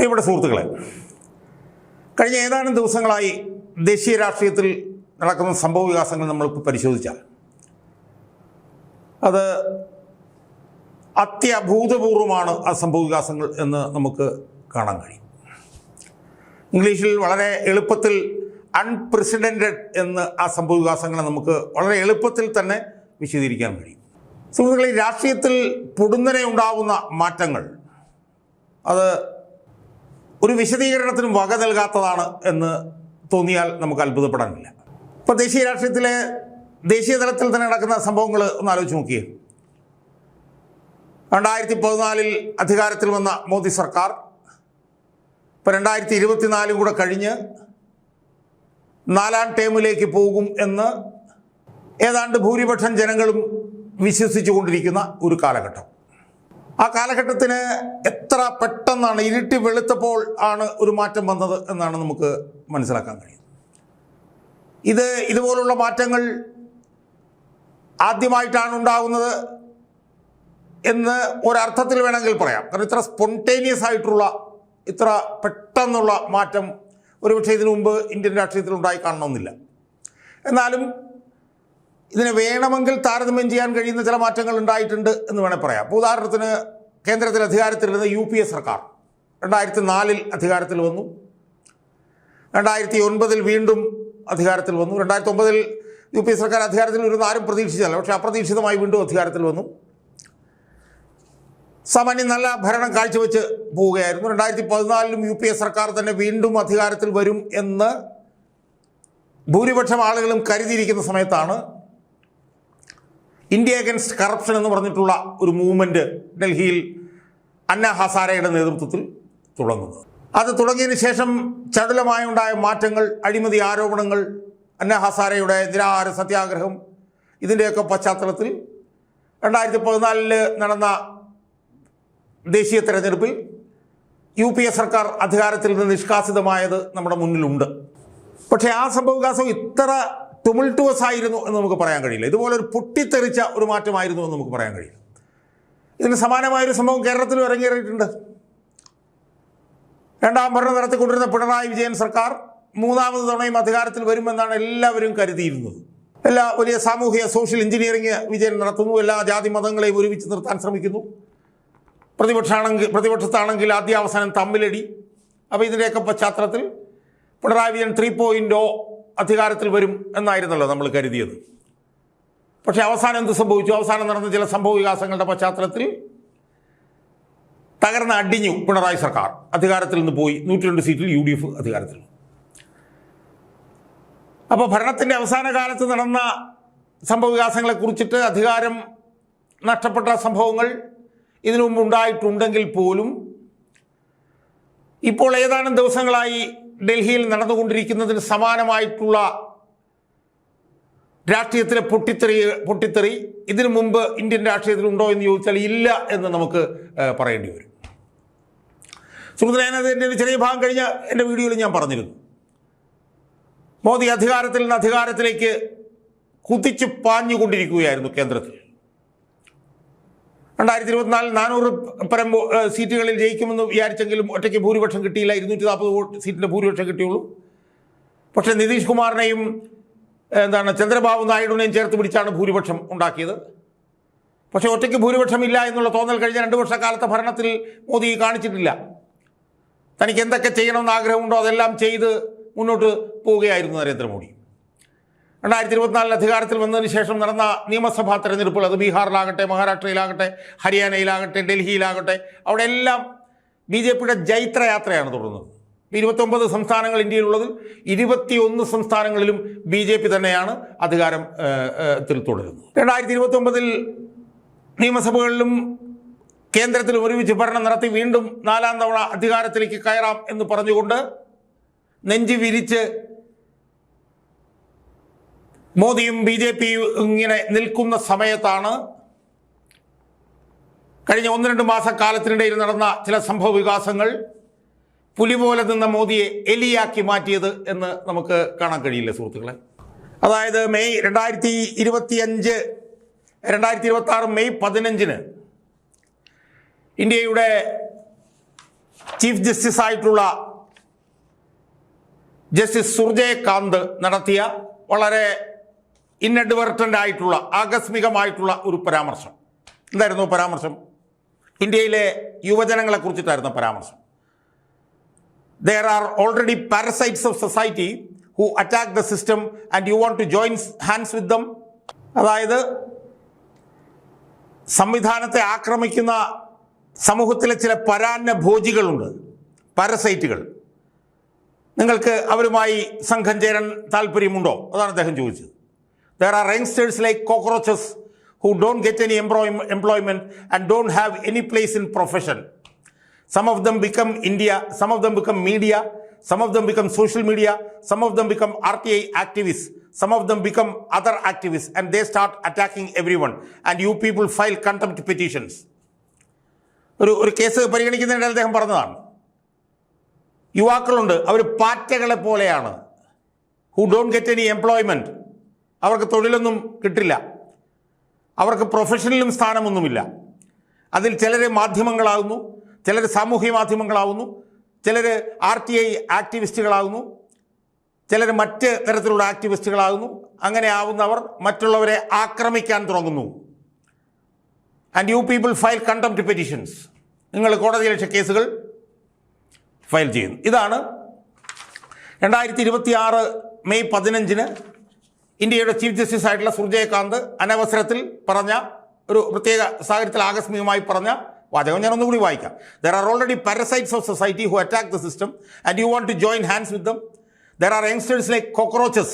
പ്രിയപ്പെട്ട സുഹൃത്തുക്കളെ, കഴിഞ്ഞ ഏതാനും ദിവസങ്ങളായി ദേശീയ രാഷ്ട്രീയത്തിൽ നടക്കുന്ന സംഭവ വികാസങ്ങൾ നമ്മളിപ്പോൾ പരിശോധിച്ചാൽ അത് അത്യഭൂതപൂർവമാണ് ആ സംഭവ വികാസങ്ങൾ എന്ന് നമുക്ക് കാണാൻ കഴിയും. ഇംഗ്ലീഷിൽ വളരെ എളുപ്പത്തിൽ അൺപ്രസിഡൻറ്റഡ് എന്ന് ആ സംഭവ വികാസങ്ങളെ നമുക്ക് വളരെ എളുപ്പത്തിൽ തന്നെ വിശദീകരിക്കാൻ കഴിയും. സുഹൃത്തുക്കളെ, രാഷ്ട്രീയത്തിൽ പൊടുന്നനെ ഉണ്ടാകുന്ന മാറ്റങ്ങൾ അത് ഒരു വിശദീകരണത്തിനും വക നൽകാത്തതാണ് എന്ന് തോന്നിയാൽ നമുക്ക് അത്ഭുതപ്പെടാനില്ല. ഇപ്പോൾ ദേശീയ രാഷ്ട്രീയത്തിലെ ദേശീയ തലത്തിൽ തന്നെ നടക്കുന്ന സംഭവങ്ങൾ ഒന്ന് ആലോചിച്ച് നോക്കിയേ. 2014 അധികാരത്തിൽ വന്ന മോദി സർക്കാർ ഇപ്പോൾ 2024 കൂടെ കഴിഞ്ഞ് 4ാം ടേമിലേക്ക് പോകും എന്ന് ഏതാണ്ട് ഭൂരിപക്ഷം ജനങ്ങളും വിശ്വസിച്ചു കൊണ്ടിരിക്കുന്ന ഒരു കാലഘട്ടം. ആ കാലഘട്ടത്തിന് എത്ര പെട്ടെന്നാണ്, ഇരുട്ടി വെളുത്തപ്പോൾ ആണ് ഒരു മാറ്റം വന്നത് എന്നാണ് നമുക്ക് മനസ്സിലാക്കാൻ കഴിയുന്നത്. ഇതുപോലുള്ള മാറ്റങ്ങൾ ആദ്യമായിട്ടാണ് ഉണ്ടാകുന്നത് എന്ന് ഒരർത്ഥത്തിൽ വേണമെങ്കിൽ പറയാം. കാരണം ഇത്ര സ്പോണ്ടേനിയസ് ആയിട്ടുള്ള, ഇത്ര പെട്ടെന്നുള്ള മാറ്റം ഒരുപക്ഷെ ഇതിനു മുമ്പ് ഇന്ത്യൻ രാഷ്ട്രീയത്തിൽ ഉണ്ടായി കാണണമെന്നില്ല. എന്നാലും ഇതിനെ വേണമെങ്കിൽ താരതമ്യം ചെയ്യാൻ കഴിയുന്ന ചില മാറ്റങ്ങൾ ഉണ്ടായിട്ടുണ്ട് എന്ന് വേണേൽ പറയാം. അപ്പോൾ ഉദാഹരണത്തിന്, കേന്ദ്രത്തിൽ അധികാരത്തിലിരുന്ന UPA സർക്കാർ 2004 അധികാരത്തിൽ വന്നു, 2009 വീണ്ടും അധികാരത്തിൽ വന്നു. 2009 UPA സർക്കാർ അധികാരത്തിൽ വരുന്ന ആരും പ്രതീക്ഷിച്ചല്ല, പക്ഷേ അപ്രതീക്ഷിതമായി വീണ്ടും അധികാരത്തിൽ വന്നു. സാമാന്യം നല്ല ഭരണം കാഴ്ചവെച്ച് പോവുകയായിരുന്നു. 2014 UPA സർക്കാർ തന്നെ വീണ്ടും അധികാരത്തിൽ വരും എന്ന് ഭൂരിപക്ഷം ആളുകളും കരുതിയിരിക്കുന്ന സമയത്താണ് ഇന്ത്യ അഗൻസ്റ്റ് കറപ്ഷൻ എന്ന് പറഞ്ഞിട്ടുള്ള ഒരു മൂവ്മെൻറ്റ് ഡൽഹിയിൽ അന്ന ഹസാരയുടെ നേതൃത്വത്തിൽ തുടങ്ങുന്നത്. അത് തുടങ്ങിയതിന് ശേഷം ചടുലമായുണ്ടായ മാറ്റങ്ങൾ, അഴിമതി ആരോപണങ്ങൾ, അന്ന ഹസാരയുടെ നിരാഹാര സത്യാഗ്രഹം, ഇതിൻ്റെയൊക്കെ പശ്ചാത്തലത്തിൽ 2014 നടന്ന ദേശീയ തെരഞ്ഞെടുപ്പിൽ UPA സർക്കാർ അധികാരത്തിൽ നിന്ന് നിഷ്കാസിതമായത് നമ്മുടെ മുന്നിലുണ്ട്. പക്ഷേ ആ സംഭവവികാസം ഇത്ര ടുമിൾട്ടുവസ് ആയിരുന്നു എന്ന് നമുക്ക് പറയാൻ കഴിയില്ല. ഇതുപോലെ ഒരു പൊട്ടിത്തെറിച്ച ഒരു മാറ്റമായിരുന്നു എന്ന് നമുക്ക് പറയാൻ കഴിയില്ല. ഇതിന് സമാനമായൊരു സംഭവം കേരളത്തിലും ഇറങ്ങിയിട്ടുണ്ട്. 2ാം ഭരണം നടത്തിക്കൊണ്ടിരുന്ന പിണറായി വിജയൻ സർക്കാർ 3ാമത് തവണയും അധികാരത്തിൽ വരുമെന്നാണ് എല്ലാവരും കരുതിയിരുന്നത്. എല്ലാ വലിയ സാമൂഹിക സോഷ്യൽ എഞ്ചിനീയറിംഗ് വിജയൻ നടത്തുന്നു, എല്ലാ ജാതി മതങ്ങളെയും ഒരുമിച്ച് നിർത്താൻ ശ്രമിക്കുന്നു. പ്രതിപക്ഷത്താണെങ്കിൽ ആദ്യാവസാനം തമ്മിലടി. അപ്പോൾ ഇതിൻ്റെയൊക്കെ പശ്ചാത്തലത്തിൽ പിണറായി വിജയൻ 3.0 അധികാരത്തിൽ വരും എന്നായിരുന്നല്ലോ നമ്മൾ കരുതിയത്. പക്ഷേ അവസാനം എന്ത് സംഭവിച്ചു? അവസാനം നടന്ന ചില സംഭവ വികാസങ്ങളുടെ പശ്ചാത്തലത്തിൽ അടിഞ്ഞു പിണറായി സർക്കാർ. അധികാരത്തിൽ നിന്ന് പോയി. 102 സീറ്റിൽ UDF അധികാരത്തിൽ. അപ്പോൾ ഭരണത്തിൻ്റെ അവസാന കാലത്ത് നടന്ന സംഭവ വികാസങ്ങളെ കുറിച്ചിട്ട്, അധികാരം നഷ്ടപ്പെട്ട സംഭവങ്ങൾ ഇതിനു മുമ്പ് ഉണ്ടായിട്ടുണ്ടെങ്കിൽ പോലും ഇപ്പോൾ ഏതാനും ദിവസങ്ങളായി ഡൽഹിയിൽ നടന്നുകൊണ്ടിരിക്കുന്നതിന് സമാനമായിട്ടുള്ള രാഷ്ട്രീയത്തിലെ പൊട്ടിത്തെറി ഇതിനു മുമ്പ് ഇന്ത്യൻ രാഷ്ട്രീയത്തിൽ ഉണ്ടോ എന്ന് ചോദിച്ചാൽ ഇല്ല എന്ന് നമുക്ക് പറയേണ്ടി വരും. സുഹൃത്തുക്കളെ, എൻ്റെ ഒരു ചെറിയ ഭാഗം കഴിഞ്ഞ എൻ്റെ വീഡിയോയിൽ ഞാൻ പറഞ്ഞിരുന്നു, മോദി അധികാരത്തിൽ നിന്ന് അധികാരത്തിലേക്ക് കുതിച്ചു പാഞ്ഞുകൊണ്ടിരിക്കുകയായിരുന്നു കേന്ദ്രത്തിൽ. 2024 400 പരം സീറ്റുകളിൽ ജയിക്കുമെന്ന് വിചാരിച്ചെങ്കിലും ഒറ്റയ്ക്ക് ഭൂരിപക്ഷം കിട്ടിയില്ല. 240 സീറ്റിൻ്റെ ഭൂരിപക്ഷം കിട്ടിയുള്ളൂ. പക്ഷേ നിതീഷ് കുമാറിനെയും ചന്ദ്രബാബു നായിഡുവിനെയും ചേർത്ത് പിടിച്ചാണ് ഭൂരിപക്ഷം ഉണ്ടാക്കിയത്. പക്ഷേ ഒറ്റയ്ക്ക് ഭൂരിപക്ഷമില്ല എന്നുള്ള തോന്നൽ കഴിഞ്ഞ 2 വർഷക്കാലത്തെ ഭരണത്തിൽ മോദി കാണിച്ചിട്ടില്ല. തനിക്ക് എന്തൊക്കെ ചെയ്യണമെന്ന് ആഗ്രഹമുണ്ടോ അതെല്ലാം ചെയ്ത് മുന്നോട്ട് പോവുകയായിരുന്നു നരേന്ദ്രമോദി. 2024 അധികാരത്തിൽ വന്നതിന് ശേഷം നടന്ന നിയമസഭാ തെരഞ്ഞെടുപ്പുകൾ, അത് ബീഹാറിലാകട്ടെ, മഹാരാഷ്ട്രയിലാകട്ടെ, ഹരിയാനയിലാകട്ടെ, ഡൽഹിയിലാകട്ടെ, അവിടെ എല്ലാം BJPയുടെ ജൈത്രയാത്രയാണ് തുടർന്നത്. 29 സംസ്ഥാനങ്ങൾ ഇന്ത്യയിലുള്ളതിൽ 21 സംസ്ഥാനങ്ങളിലും BJP തന്നെയാണ് അധികാരത്തിൽ തുടരുന്നത്. 2029 നിയമസഭകളിലും കേന്ദ്രത്തിലും ഒരുമിച്ച് ഭരണം നടത്തി വീണ്ടും 4ാം തവണ അധികാരത്തിലേക്ക് കയറാം എന്ന് പറഞ്ഞുകൊണ്ട് നെഞ്ചു വിരിച്ച് മോദിയും BJP ഇങ്ങനെ നിൽക്കുന്ന സമയത്താണ് കഴിഞ്ഞ 1-2 മാസക്കാലത്തിനിടയിൽ നടന്ന ചില സംഭവ വികാസങ്ങൾ പുലി പോലെ നിന്ന മോദിയെ എലിയാക്കി മാറ്റിയത് എന്ന് നമുക്ക് കാണാൻ കഴിയില്ല സുഹൃത്തുക്കളെ. അതായത് മെയ് 2026 മെയ് 15 ഇന്ത്യയുടെ ചീഫ് ജസ്റ്റിസ് ആയിട്ടുള്ള ജസ്റ്റിസ് സുർജയ് കാന്ത് നടത്തിയ വളരെ ഇൻഅഡ്വർട്ടൻ്റ് ആയിട്ടുള്ള ആകസ്മികമായിട്ടുള്ള ഒരു പരാമർശം. എന്തായിരുന്നു പരാമർശം? ഇന്ത്യയിലെ യുവജനങ്ങളെ കുറിച്ചിട്ടായിരുന്നു പരാമർശം. There are already parasites of society who attack the system and you want to join hands with them. അതായത് സംവിധാനത്തെ ആക്രമിക്കുന്ന സമൂഹത്തിലെ ചില പരാന്ന ഭോജികളുണ്ട്, പാരസൈറ്റുകൾ. നിങ്ങൾക്ക് അവരുമായി സംഘം ചേരാൻ താല്പര്യമുണ്ടോ? അതാണ് അദ്ദേഹം ചോദിച്ചത്. There are youngsters like cockroaches who don't get any employment and don't have any place in profession. Some of them become India, some of them become media, some of them become social media, some of them become RTI activists, some of them become other activists, and they start attacking everyone. And you people file contempt petitions. ഒരു case പരിഗണിക്കുന്നതിനിടെ അദ്ദേഹം പറഞ്ഞതാണ്, യുവാക്കളുണ്ട്, അവർ പാറ്റകളെ പോലെയാണ്. Who don't get any employment, അവർക്ക് തൊഴിലൊന്നും കിട്ടില്ല, അവർക്ക് പ്രൊഫഷനിലും സ്ഥാനമൊന്നുമില്ല. അതിൽ ചിലർ മാധ്യമങ്ങളാകുന്നു, ചിലർ സാമൂഹ്യ മാധ്യമങ്ങളാകുന്നു, ചിലർ RTI ആക്ടിവിസ്റ്റുകളാകുന്നു, ചിലർ മറ്റ് തരത്തിലുള്ള ആക്ടിവിസ്റ്റുകളാകുന്നു. അങ്ങനെ ആവുന്നവർ മറ്റുള്ളവരെ ആക്രമിക്കാൻ തുടങ്ങുന്നു. And you people file contempt petitions, നിങ്ങൾ കോടതിയലക്ഷ്യ കേസുകൾ ഫയൽ ചെയ്യുന്നു. ഇതാണ് 2026 മെയ് 15 ഇന്ത്യയുടെ ചീഫ് ജസ്റ്റിസ് ആയിട്ടുള്ള സുർജയ് കാന്ത് അനവസരത്തിൽ പറഞ്ഞ ഒരു പ്രത്യേക സാഹചര്യത്തിൽ ആകസ്മികമായി പറഞ്ഞ വാചകം. ഞാൻ ഒന്നുകൂടി വായിക്കാം. There are already parasites of society who attack the system and you want to join hands with them. There are youngsters like cockroaches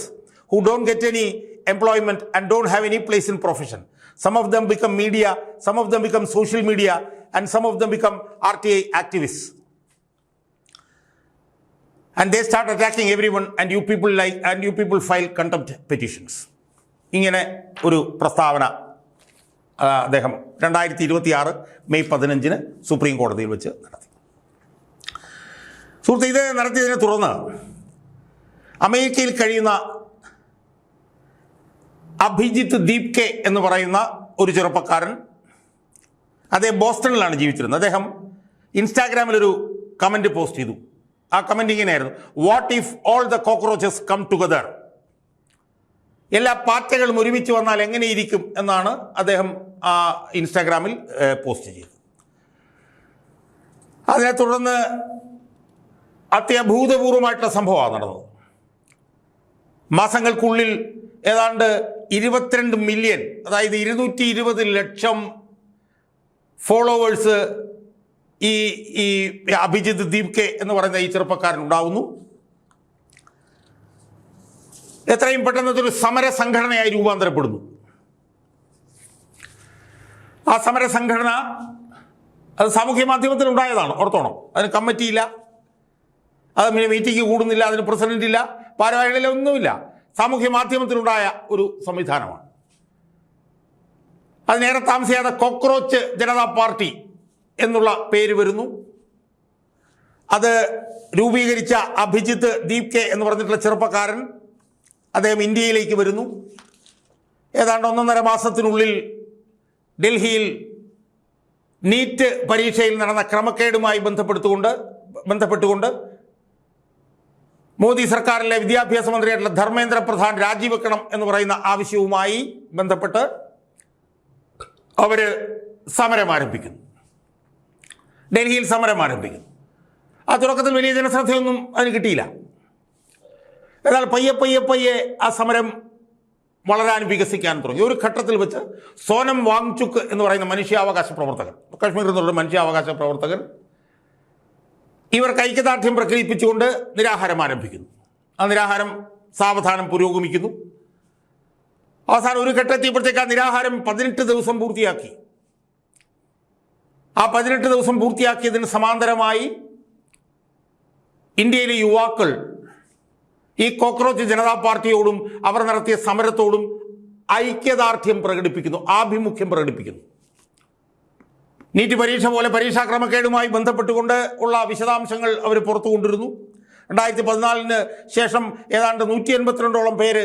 who don't get any employment and don't have any place in profession. Some of them become media, some of them become social media, and some of them become RTI activists. And they start attacking everyone and you people file contempt petitions. ഇങ്ങനെ ഒരു പ്രസ്താവന അദ്ദേഹം 2026 May 15 supreme കോടതിയിൽ വെച്ച് നടത്തി. സുഹൃത്ത്, ഇത് നടത്തിയതിനെ തുടർന്ന് അമേരിക്കയിൽ കഴിയുന്ന അഭിജിത്ത് ദീപ്കെ എന്ന് പറയുന്ന ഒരു ചെറുപ്പക്കാരൻ, അദ്ദേഹം ബോസ്റ്റണിലാണ് ജീവിച്ചിരുന്നത്. അദ്ദേഹം ഇൻസ്റ്റാഗ്രാമിലൊരു കമൻറ്റ് പോസ്റ്റ് ചെയ്തു. ആ കമൻറ്റ് ഇങ്ങനെയായിരുന്നു, what if all the cockroaches come together. എല്ലാ പാറ്റകളും ഒരുമിച്ച് വന്നാൽ എങ്ങനെയിരിക്കും എന്നാണ് അദ്ദേഹം ആ ഇൻസ്റ്റാഗ്രാമിൽ പോസ്റ്റ് ചെയ്തത്. അതിനെ തുടർന്ന് അത്യഭൂതപൂർവമായിട്ടുള്ള സംഭവമാണ് നടന്നത്. മാസങ്ങൾക്കുള്ളിൽ ഏതാണ്ട് 22 മില്യൺ, അതായത് 220 ലക്ഷം ഫോളോവേഴ്സ് ഈ അഭിജിത്ത് ദീപ്കെ എന്ന് പറയുന്ന ഈ ചെറുപ്പക്കാരൻ ഉണ്ടാവുന്നു. എത്രയും പെട്ടെന്ന് ഒരു സമര സംഘടനയായി രൂപാന്തരപ്പെടുന്നു. ആ സമര സംഘടന അത് സാമൂഹ്യ മാധ്യമത്തിൽ ഉണ്ടായതാണ്, ഓർത്തോണം. അതിന് കമ്മിറ്റിയില്ല, അത് മീറ്റിംഗ് കൂടുന്നില്ല, അതിന് പ്രസിഡന്റ് ഇല്ല, ഭാരവാഹികളില്ല, ഒന്നുമില്ല. സാമൂഹ്യ മാധ്യമത്തിലുണ്ടായ ഒരു സംവിധാനമാണ്. അതിനേറെ താമസിയാതെ കോക്രോച്ച് ജനതാ പാർട്ടി എന്നുള്ള പേര് വരുന്നു. അത് രൂപീകരിച്ച അഭിജിത്ത് ദീപ്കെ എന്ന് പറഞ്ഞിട്ടുള്ള ചെറുപ്പക്കാരൻ, അദ്ദേഹം ഇന്ത്യയിലേക്ക് വരുന്നു. ഏതാണ്ട് 1.5 മാസത്തിനുള്ളിൽ ഡൽഹിയിൽ നീറ്റ് പരീക്ഷയിൽ നടന്ന ക്രമക്കേടുമായി ബന്ധപ്പെട്ടുകൊണ്ട് മോദി സർക്കാരിലെ വിദ്യാഭ്യാസ മന്ത്രിയായിട്ടുള്ള ധർമ്മേന്ദ്ര പ്രധാൻ രാജിവെക്കണം എന്ന് പറയുന്ന ആവശ്യവുമായി ബന്ധപ്പെട്ട് അവർ സമരം ആരംഭിക്കുന്നു. ഡൽഹിയിൽ സമരം ആരംഭിക്കുന്നു. ആ തുടക്കത്തിൽ വലിയ ജനശ്രദ്ധയൊന്നും അതിന് കിട്ടിയില്ല. എന്നാൽ പയ്യെ ആ സമരം വളരാൻ വികസിക്കാൻ തുടങ്ങി. ഒരു ഘട്ടത്തിൽ വെച്ച് സോനം വാങ്ചുക്ക് എന്ന് പറയുന്ന മനുഷ്യാവകാശ പ്രവർത്തകൻ, കശ്മീരിൽ നിന്നുള്ള മനുഷ്യാവകാശ പ്രവർത്തകൻ, ഇവർക്ക് ഐക്യദാർഢ്യം പ്രകടിപ്പിച്ചുകൊണ്ട് നിരാഹാരം ആരംഭിക്കുന്നു. ആ നിരാഹാരം സാവധാനം പുരോഗമിക്കുന്നു. അവസാനം ഒരു ഘട്ടത്തിയപ്പോഴത്തേക്ക് ആ നിരാഹാരം 18 ദിവസം പൂർത്തിയാക്കി. ആ 18 ദിവസം പൂർത്തിയാക്കിയതിന് സമാന്തരമായി ഇന്ത്യയിലെ യുവാക്കൾ ഈ കോക്രോച്ച് ജനതാ പാർട്ടിയോടും അവർ നടത്തിയ സമരത്തോടും ഐക്യദാർഢ്യം പ്രകടിപ്പിക്കുന്നു, ആഭിമുഖ്യം പ്രകടിപ്പിക്കുന്നു. നീറ്റ് പരീക്ഷ പോലെ പരീക്ഷാ ക്രമക്കേടുമായി ബന്ധപ്പെട്ടുകൊണ്ട് ഉള്ള വിശദാംശങ്ങൾ അവർ പുറത്തു കൊണ്ടിരുന്നു. 2014 ശേഷം ഏതാണ്ട് 182ഓളം പേര്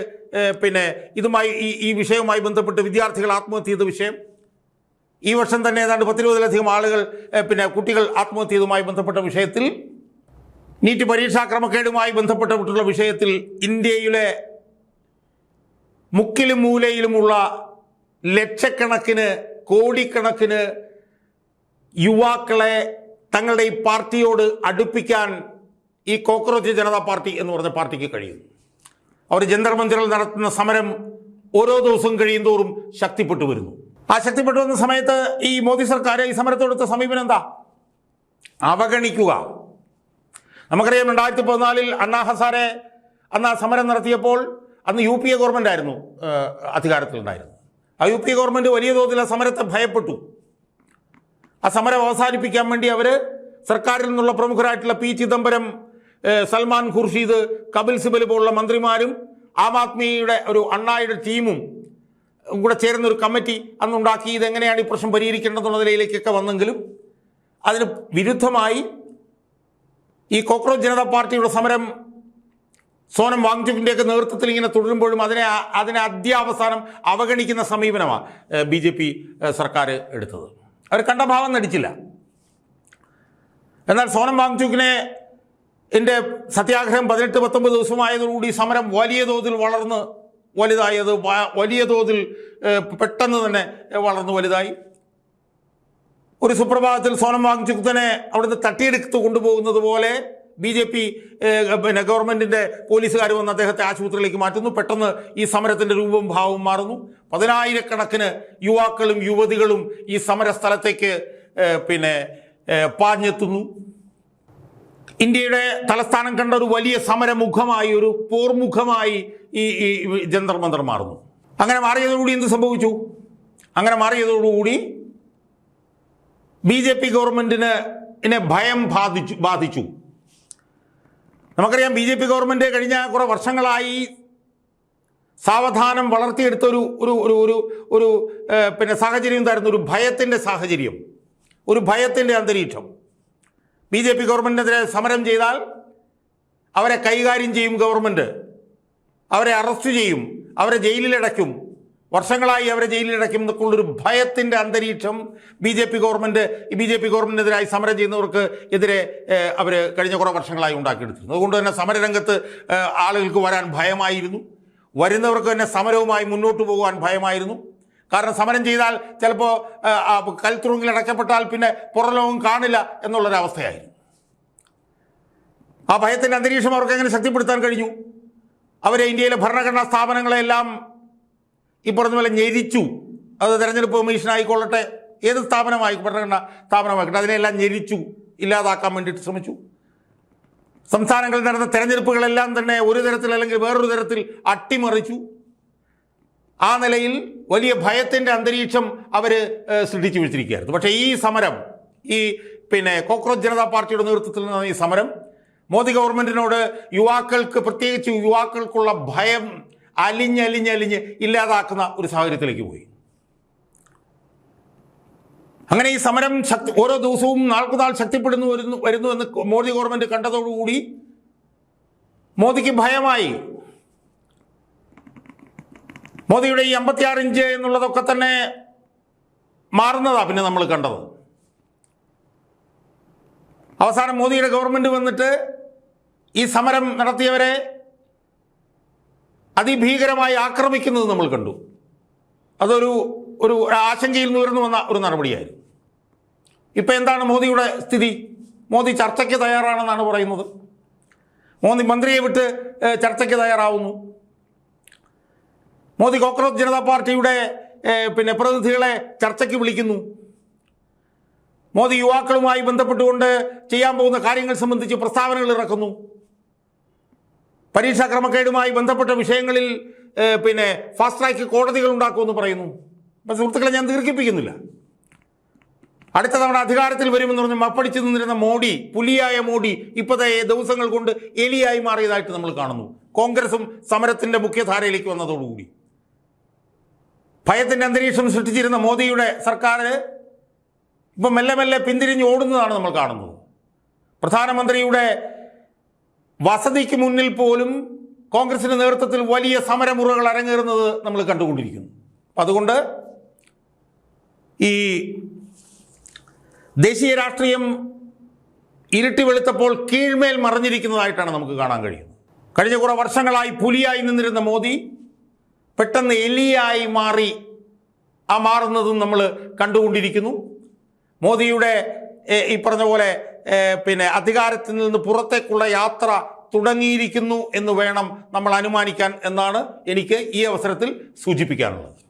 ഇതുമായി ഈ വിഷയവുമായി ബന്ധപ്പെട്ട് വിദ്യാർത്ഥികൾ ആത്മഹത്യ ചെയ്ത വിഷയം, ഈ വർഷം തന്നെ ഏതാണ്ട് 10-20 ആളുകൾ കുട്ടികൾ ആത്മഹത്യ ചെയ്തതുമായി ബന്ധപ്പെട്ട വിഷയത്തിൽ, നീറ്റ് പരീക്ഷാ ക്രമക്കേടുമായി ബന്ധപ്പെട്ടിട്ടുള്ള വിഷയത്തിൽ ഇന്ത്യയിലെ മുക്കിലും മൂലയിലുമുള്ള ലക്ഷക്കണക്കിന് കോടിക്കണക്കിന് യുവാക്കളെ തങ്ങളുടെ ഈ പാർട്ടിയോട് അടുപ്പിക്കാൻ ഈ കോക്രോച്ച് ജനതാ പാർട്ടി എന്ന് പറഞ്ഞ പാർട്ടിക്ക് കഴിയും. അവർ ജന്തർ മന്ദിറിൽ നടത്തുന്ന സമരം ഓരോ ദിവസവും കഴിയുന്തോറും ശക്തിപ്പെട്ടു വരുന്നു. ആ ശക്തിപ്പെട്ടു വന്ന സമയത്ത് ഈ മോദി സർക്കാർ ഈ സമരത്തോടുത്ത സമീപനം എന്താ? അവഗണിക്കുക. നമുക്കറിയാം 2014 അണ്ണാ ഹസാരെ അന്ന് ആ സമരം നടത്തിയപ്പോൾ അന്ന് UPA ഗവൺമെൻറ് ആയിരുന്നു അധികാരത്തിലുണ്ടായിരുന്നത്. ആ UPA ഗവൺമെൻറ് വലിയ തോതിൽ ആ സമരത്തെ ഭയപ്പെട്ടു. ആ സമരം അവസാനിപ്പിക്കാൻ വേണ്ടി അവർ സർക്കാരിൽ നിന്നുള്ള പ്രമുഖരായിട്ടുള്ള P. ചിദംബരം, സൽമാൻ ഖുർഷീദ്, കപിൽ സിബൽ പോലുള്ള മന്ത്രിമാരും ആം ആദ്മിയുടെ ഒരു അണ്ണായുടെ ടീമും കൂടെ ചേരുന്നൊരു കമ്മിറ്റി അന്നുണ്ടാക്കി ഇതെങ്ങനെയാണ് ഈ പ്രശ്നം പരിഹരിക്കേണ്ടതെന്നുള്ള നിലയിലേക്കൊക്കെ വന്നെങ്കിലും അതിന് വിരുദ്ധമായി ഈ കോക്രോച്ച് ജനതാ പാർട്ടിയുടെ സമരം സോനം വാങ്ചുക്കിൻ്റെയൊക്കെ നേതൃത്വത്തിൽ ഇങ്ങനെ തുടരുമ്പോഴും അതിനെ അധ്യാവസാനം അവഗണിക്കുന്ന സമീപനമാണ് BJP സർക്കാർ എടുത്തത്. അവർ കണ്ട ഭാവം നടിച്ചില്ല. എന്നാൽ സോനം വാങ്ചുക്കിനെ സത്യാഗ്രഹം 18-19 ദിവസമായതോടുകൂടി സമരം വലിയ തോതിൽ വളർന്ന് വലുതായത്, വലിയ തോതിൽ പെട്ടെന്ന് തന്നെ വളർന്നു വലുതായി. ഒരു സുപ്രഭാതത്തിൽ സോനം വാങ്ചുക്കിനെ അവിടുന്ന് തട്ടിയെടുത്ത് കൊണ്ടുപോകുന്നത് പോലെ BJP ഗവൺമെൻറ്റിൻ്റെ പോലീസുകാർ വന്ന് അദ്ദേഹത്തെ ആശുപത്രിയിലേക്ക് മാറ്റുന്നു. പെട്ടെന്ന് ഈ സമരത്തിൻ്റെ രൂപവും ഭാവവും മാറുന്നു. 10,000-കണക്കിന് യുവാക്കളും യുവതികളും ഈ സമരസ്ഥലത്തേക്ക് പാഞ്ഞെത്തുന്നു. ഇന്ത്യയുടെ തലസ്ഥാനം കണ്ട ഒരു വലിയ സമരമുഖമായി, ഒരു പോർമുഖമായി ഈ ജന്തർ മന്ദർ മാറുന്നു. അങ്ങനെ മാറിയതോടുകൂടി എന്ത് സംഭവിച്ചു? അങ്ങനെ മാറിയതോടുകൂടി BJP ഗവൺമെൻറ്റിനെ ഭയം ബാധിച്ചു. നമുക്കറിയാം BJP ഗവൺമെൻറ് കഴിഞ്ഞ കുറേ വർഷങ്ങളായി സാവധാനം വളർത്തിയെടുത്ത ഒരു സാഹചര്യം എന്തായിരുന്നു? ഒരു ഭയത്തിൻ്റെ സാഹചര്യം, ഒരു ഭയത്തിൻ്റെ അന്തരീക്ഷം. BJP ഗവൺമെൻറ്റിനെതിരെ സമരം ചെയ്താൽ അവരെ കൈകാര്യം ചെയ്യും ഗവൺമെൻറ്, അവരെ അറസ്റ്റ് ചെയ്യും, അവരെ ജയിലിലടയ്ക്കും, വർഷങ്ങളായി അവരെ ജയിലിലടയ്ക്കും എന്നൊക്കെയുള്ളൊരു ഭയത്തിൻ്റെ അന്തരീക്ഷം BJP ഗവൺമെൻറ്റിനെതിരായി സമരം ചെയ്യുന്നവർക്ക് എതിരെ അവർ കഴിഞ്ഞ കുറേ വർഷങ്ങളായി ഉണ്ടാക്കിയെടുത്തിരുന്നു. അതുകൊണ്ട് തന്നെ സമരരംഗത്ത് ആളുകൾക്ക് വരാൻ ഭയമായിരുന്നു. വരുന്നവർക്ക് തന്നെ സമരവുമായി മുന്നോട്ട് പോകാൻ ഭയമായിരുന്നു. കാരണം സമരം ചെയ്താൽ ചിലപ്പോൾ കൽത്തുറുങ്കിൽ അടയ്ക്കപ്പെട്ടാൽ പിന്നെ പുറലോകം കാണില്ല എന്നുള്ളൊരവസ്ഥയായിരുന്നു. ആ ഭയത്തിൻ്റെ അന്തരീക്ഷം അവർക്ക് എങ്ങനെ ശക്തിപ്പെടുത്താൻ കഴിഞ്ഞു? അവരെ ഇന്ത്യയിലെ ഭരണഘടനാ സ്ഥാപനങ്ങളെല്ലാം ഈ പറഞ്ഞ പോലെ ഞെരിച്ചു. അത് തെരഞ്ഞെടുപ്പ് കമ്മീഷനായിക്കൊള്ളട്ടെ, ഏത് ഭരണഘടനാ സ്ഥാപനമായിക്കോട്ടെ, അതിനെല്ലാം ഞെരിച്ചു, ഇല്ലാതാക്കാൻ വേണ്ടിയിട്ട് ശ്രമിച്ചു. സംസ്ഥാനങ്ങളിൽ നടന്ന തെരഞ്ഞെടുപ്പുകളെല്ലാം തന്നെ ഒരു തരത്തിൽ അല്ലെങ്കിൽ വേറൊരു തരത്തിൽ അട്ടിമറിച്ചു. ആ നിലയിൽ വലിയ ഭയത്തിൻ്റെ അന്തരീക്ഷം അവർ സൃഷ്ടിച്ചു വെച്ചിരിക്കുകയായിരുന്നു. പക്ഷേ ഈ സമരം, ഈ കോക്രോച്ച് ജനതാ പാർട്ടിയുടെ നേതൃത്വത്തിൽ നിന്ന ഈ സമരം മോദി ഗവൺമെൻറ്റിനോട് യുവാക്കൾക്ക്, പ്രത്യേകിച്ച് യുവാക്കൾക്കുള്ള ഭയം അലിഞ്ഞ് ഇല്ലാതാക്കുന്ന ഒരു സാഹചര്യത്തിലേക്ക് പോയി. അങ്ങനെ ഈ സമരം ഓരോ ദിവസവും നാൾക്കുനാൾ വരുന്നു എന്ന് മോദി ഗവൺമെൻറ് കണ്ടതോടുകൂടി മോദിക്ക് ഭയമായി. മോദിയുടെ ഈ 56 ഇഞ്ച് എന്നുള്ളതൊക്കെ തന്നെ മാറുന്നതാണ് പിന്നെ നമ്മൾ കണ്ടത്. അവസാനം മോദിയുടെ ഗവൺമെൻറ് വന്നിട്ട് ഈ സമരം നടത്തിയവരെ അതിഭീകരമായി ആക്രമിക്കുന്നത് നമ്മൾ കണ്ടു. അതൊരു ആശങ്കയിൽ നിന്ന് ഉയർന്നു വന്ന ഒരു നടപടിയായിരുന്നു. ഇപ്പം എന്താണ് മോദിയുടെ സ്ഥിതി? മോദി ചർച്ചയ്ക്ക് തയ്യാറാണെന്നാണ് പറയുന്നത്. മോദി മന്ത്രിയെ വിട്ട് ചർച്ചയ്ക്ക് തയ്യാറാവുന്നു. മോദി കോക്രോച്ച് ജനതാ പാർട്ടിയുടെ പ്രതിനിധികളെ ചർച്ചയ്ക്ക് വിളിക്കുന്നു. മോദി യുവാക്കളുമായി ബന്ധപ്പെട്ടുകൊണ്ട് ചെയ്യാൻ പോകുന്ന കാര്യങ്ങൾ സംബന്ധിച്ച് പ്രസ്താവനകൾ ഇറക്കുന്നു. പരീക്ഷാ ക്രമക്കേടുമായി ബന്ധപ്പെട്ട വിഷയങ്ങളിൽ ഫാസ്റ്റ് ട്രാക്ക് കോടതികൾ ഉണ്ടാക്കുമെന്ന് പറയുന്നു. അപ്പം സുഹൃത്തുക്കളെ, ഞാൻ ദീർഘിപ്പിക്കുന്നില്ല. അടുത്ത തവണ അധികാരത്തിൽ വരുമെന്ന് പറഞ്ഞ് മപ്പടിച്ചു നിന്നിരുന്ന മോഡി, പുലിയായ മോഡി, ഇപ്പോഴത്തെ ദിവസങ്ങൾ കൊണ്ട് എലിയായി മാറിയതായിട്ട് നമ്മൾ കാണുന്നു. കോൺഗ്രസും സമരത്തിൻ്റെ മുഖ്യധാരയിലേക്ക് വന്നതോടുകൂടി ഭയത്തിൻ്റെ അന്തരീക്ഷം സൃഷ്ടിച്ചിരുന്ന മോദിയുടെ സർക്കാർ ഇപ്പം മെല്ലെ പിന്തിരിഞ്ഞ് ഓടുന്നതാണ് നമ്മൾ കാണുന്നത്. പ്രധാനമന്ത്രിയുടെ വസതിക്ക് മുന്നിൽ പോലും കോൺഗ്രസിൻ്റെ നേതൃത്വത്തിൽ വലിയ സമരമുറകൾ അരങ്ങേറുന്നത് നമ്മൾ കണ്ടുകൊണ്ടിരിക്കുന്നു. അപ്പം അതുകൊണ്ട് ഈ ദേശീയ രാഷ്ട്രീയം ഇരുട്ടി വെളുത്തപ്പോൾ കീഴ്മേൽ മറിഞ്ഞിരിക്കുന്നതായിട്ടാണ് നമുക്ക് കാണാൻ കഴിയുന്നത്. കഴിഞ്ഞ കുറേ വർഷങ്ങളായി പുലിയായി നിന്നിരുന്ന മോദി പെട്ടെന്ന് എലിയായി മാറി. ആ മാറുന്നതും നമ്മൾ കണ്ടുകൊണ്ടിരിക്കുന്നു. മോദിയുടെ ഈ പറഞ്ഞ പോലെ അധികാരത്തിൽ നിന്ന് പുറത്തേക്കുള്ള യാത്ര തുടങ്ങിയിരിക്കുന്നു എന്ന് വേണം നമ്മൾ അനുമാനിക്കാൻ എന്നാണ് എനിക്ക് ഈ അവസരത്തിൽ സൂചിപ്പിക്കാനുള്ളത്.